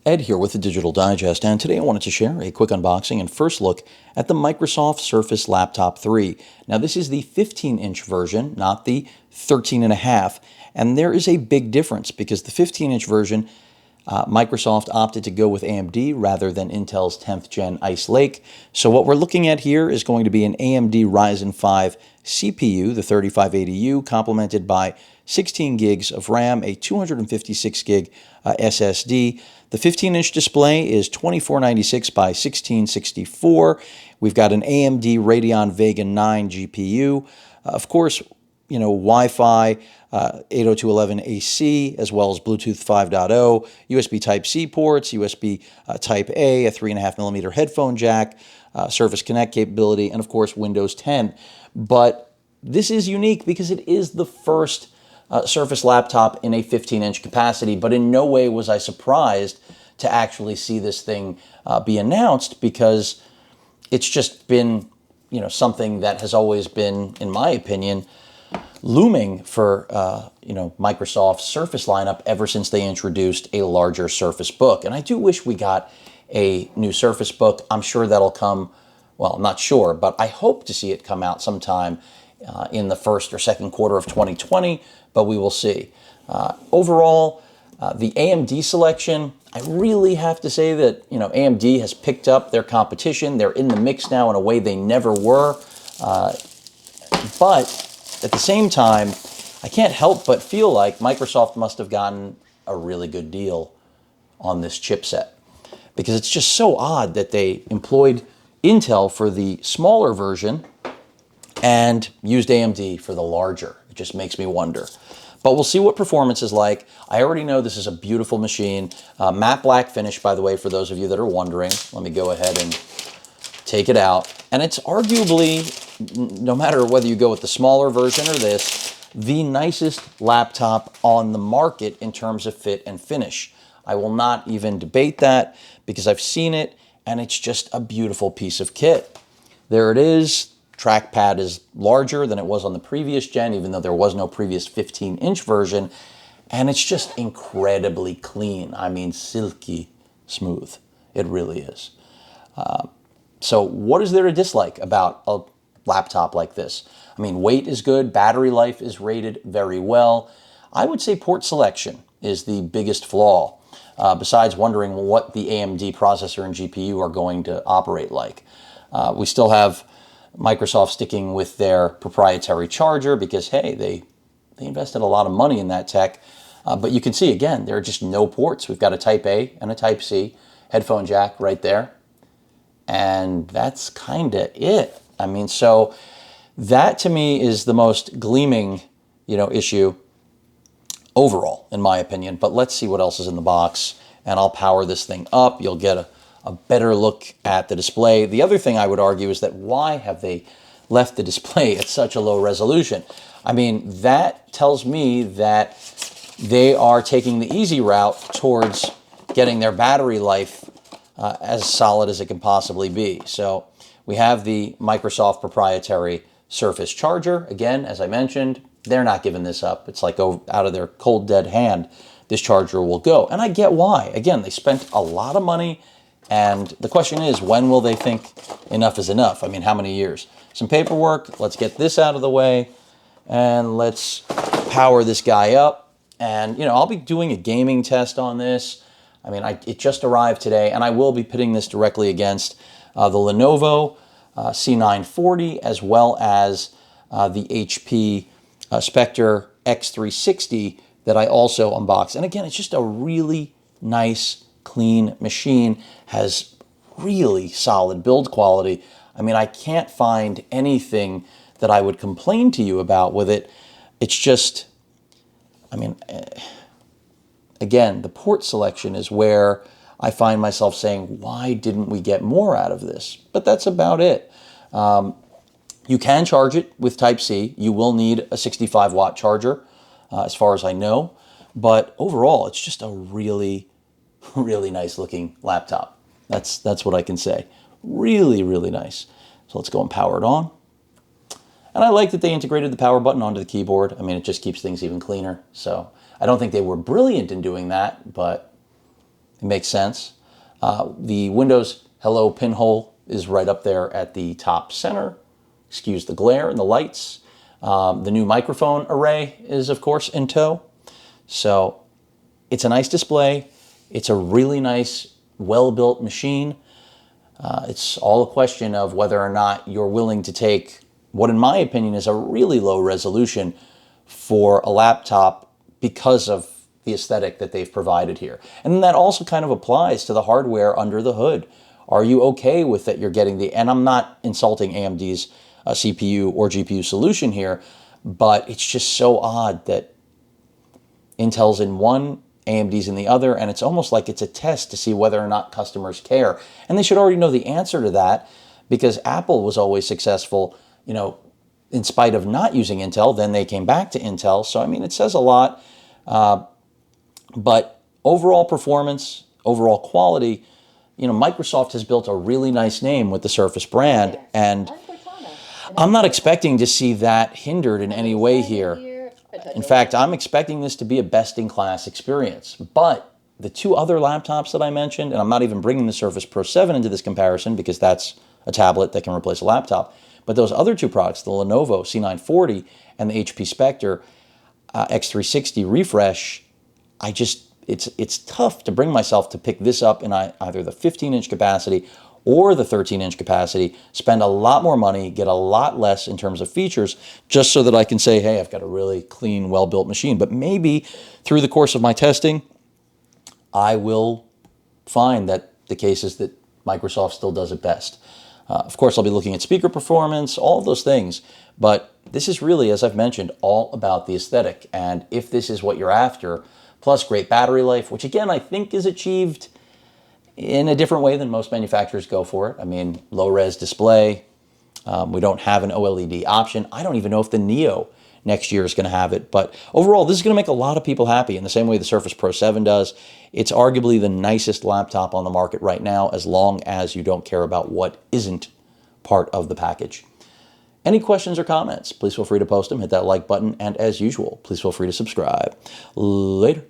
Ed here with the Digital Digest, and today I wanted to share a quick unboxing and first look at the Microsoft Surface Laptop 3. Now this is the 15-inch version, not the 13.5, and there is a big difference because the 15-inch version, Microsoft opted to go with AMD rather than Intel's 10th gen Ice Lake. So what we're looking at here is going to be an AMD Ryzen 5 CPU, the 3580U, complemented by 16 gigs of RAM, a 256 gig SSD. The 15-inch display is 2496 by 1664. We've got an AMD Radeon Vega 9 GPU. Of course, Wi-Fi, 802.11ac, as well as Bluetooth 5.0, USB Type-C ports, USB Type-A, a 3.5mm headphone jack, Surface Connect capability, and of course Windows 10. But this is unique because it is the first Surface laptop in a 15-inch capacity, but in no way was I surprised to actually see this thing be announced, because it's just been, something that has always been, in my opinion, looming for Microsoft's Surface lineup ever since they introduced a larger Surface Book. And I do wish we got a new Surface Book. I'm sure that'll come, well, I'm not sure, but I hope to see it come out sometime in the first or second quarter of 2020, but we will see. Overall, the AMD selection, I really have to say that AMD has picked up their competition. They're in the mix now in a way they never were. But at the same time, I can't help but feel like Microsoft must have gotten a really good deal on this chipset, because it's just so odd that they employed Intel for the smaller version and used AMD for the larger. It just makes me wonder. But we'll see what performance is like. I already know this is a beautiful machine. Matte black finish, by the way, for those of you that are wondering. Let me go ahead and take it out. And it's arguably, no matter whether you go with the smaller version or this, the nicest laptop on the market in terms of fit and finish. I will not even debate that because I've seen it, and it's just a beautiful piece of kit. There it is. Trackpad is larger than it was on the previous gen, even though there was no previous 15-inch version. And it's just incredibly clean. I mean, silky smooth. It really is. So what is there to dislike about a laptop like this? I mean, weight is good. Battery life is rated very well. I would say port selection is the biggest flaw, besides wondering what the AMD processor and GPU are going to operate like. We still have Microsoft sticking with their proprietary charger because, hey, they invested a lot of money in that tech. But you can see, again, there are just no ports. We've got a Type-A and a Type-C headphone jack right there. And that's kind of it. I mean, so that to me is the most gleaming, issue overall, in my opinion. But let's see what else is in the box. And I'll power this thing up. You'll get a better look at the display. The other thing I would argue is that why have they left the display at such a low resolution? I mean, that tells me that they are taking the easy route towards getting their battery life as solid as it can possibly be. So we have the Microsoft proprietary Surface charger. Again, as I mentioned, they're not giving this up. It's like out of their cold dead hand, this charger will go. And I get why. Again, they spent a lot of money. And the question is, when will they think enough is enough? I mean, how many years? Some paperwork. Let's get this out of the way. And let's power this guy up. And, I'll be doing a gaming test on this. I mean, it just arrived today. And I will be pitting this directly against the Lenovo C940, as well as the HP Spectre X360 that I also unboxed. And again, it's just a really nice, clean machine, has really solid build quality. I mean, I can't find anything that I would complain to you about with it. It's just, I mean, again, the port selection is where I find myself saying, why didn't we get more out of this? But that's about it. You can charge it with Type-C. You will need a 65-watt charger, as far as I know. But overall, it's just a really nice looking laptop. That's what I can say. Really, really nice. So let's go and power it on. And I like that they integrated the power button onto the keyboard. I mean, it just keeps things even cleaner. So I don't think they were brilliant in doing that, but It makes sense. The Windows Hello pinhole is right up there at the top center. Excuse the glare and the lights. The new microphone array is, of course, in tow. So it's a nice display. It's a really nice, well-built machine. It's all a question of whether or not you're willing to take what, in my opinion, is a really low resolution for a laptop because of the aesthetic that they've provided here. And then that also kind of applies to the hardware under the hood. Are you okay with that you're getting the, and I'm not insulting AMD's CPU or GPU solution here, but it's just so odd that Intel's in one, AMD's in the other, and it's almost like it's a test to see whether or not customers care. And they should already know the answer to that, because Apple was always successful, you know, in spite of not using Intel. Then they came back to Intel. So, I mean, it says a lot. But overall performance, overall quality, you know, Microsoft has built a really nice name with the Surface brand, and I'm not expecting to see that hindered in any way here. In fact, I'm expecting this to be a best-in-class experience. But the two other laptops that I mentioned, and I'm not even bringing the Surface Pro 7 into this comparison because that's a tablet that can replace a laptop, but those other two products, the Lenovo C940 and the HP Spectre X360 Refresh, it's tough to bring myself to pick this up in either the 15-inch capacity or the 13-inch capacity, spend a lot more money, get a lot less in terms of features, just so that I can say, hey, I've got a really clean, well-built machine. But maybe through the course of my testing, I will find that the case is that Microsoft still does it best. Of course, I'll be looking at speaker performance, all of those things. But this is really, as I've mentioned, all about the aesthetic. And if this is what you're after, plus great battery life, which again, I think is achieved in a different way than most manufacturers go for it. I mean, low-res display. We don't have an OLED option. I don't even know if the Neo next year is going to have it. But overall, this is going to make a lot of people happy in the same way the Surface Pro 7 does. It's arguably the nicest laptop on the market right now, as long as you don't care about what isn't part of the package. Any questions or comments, please feel free to post them. Hit that like button. And as usual, please feel free to subscribe. Later.